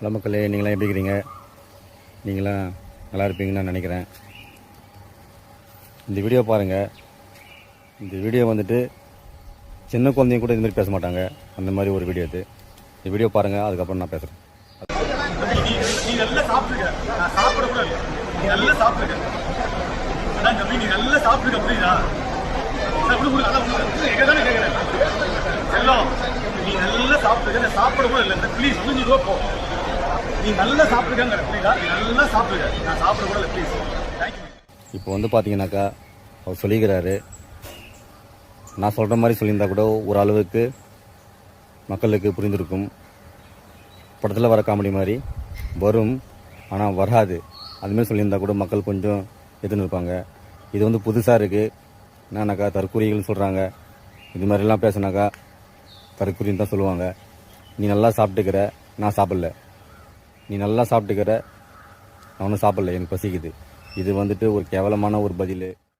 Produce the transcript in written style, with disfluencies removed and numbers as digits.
Hello மக்களே, நீங்களாம் எப்படி இருக்கிறீங்க? நீங்களாம் நல்லா இருப்பீங்கன்னு நான் நினைக்கிறேன். இந்த வீடியோ பாருங்கள். இந்த வீடியோ வந்துட்டு சின்ன குழந்தைங்க கூட இதுமாதிரி பேச மாட்டாங்க. அந்த மாதிரி ஒரு வீடியோ இது. இந்த வீடியோ பாருங்கள், அதுக்கப்புறம் நான் பேசுகிறேன். நீ நல்லா சாப்பிட்டுருக்க, நான் சாப்பிட கூட இல்லை. நீ நல்லா சாப்பிட்டுருக்க, அதான் தம்பி, நீ நல்லா சாப்பிட்டுருக்க, புரியுதா? எங்கதானே கேட்குறேன் செல்லம், நீ நல்லா சாப்பிட்டுருக்க, நான் சாப்பிட கூட இல்லை. ப்ளீஸ் புரிஞ்சுக்கோ, போ. நீ நல்லா சாப்பிட்டுருக்கங்கிற, புரியுதா? நீ நல்லா சாப்பிட்டுருக்க, நான் சாப்பிட கூட இல்லை. Please, thank you. இப்போ வந்து பார்த்தீங்கன்னாக்கா அவர் சொல்லிக்கிறாரு. நான் சொல்கிற மாதிரி சொல்லியிருந்தா கூட ஒரு அளவுக்கு மக்களுக்கு புரிந்திருக்கும். படத்தில் வர காமெடி மாதிரி வரும், ஆனால் வராது. அதுமாரி சொல்லியிருந்தா கூட மக்கள் கொஞ்சம் எதுன்னு இருப்பாங்க. இது வந்து புதுசாக இருக்குது. என்னன்னாக்கா தற்கூறிகள்னு சொல்கிறாங்க. இது மாதிரிலாம் பேசினாக்கா தற்கூறின்னு தான் சொல்லுவாங்க. நீ நல்லா சாப்பிட்டுக்கிற, நான் சாப்பிடல. நீ நல்லா சாப்பிட்டுக்கிற, நான் ஒன்றும் சாப்பிடல, எனக்கு பசிக்குது. இது வந்துட்டு ஒரு கேவலமான ஒரு பதில்.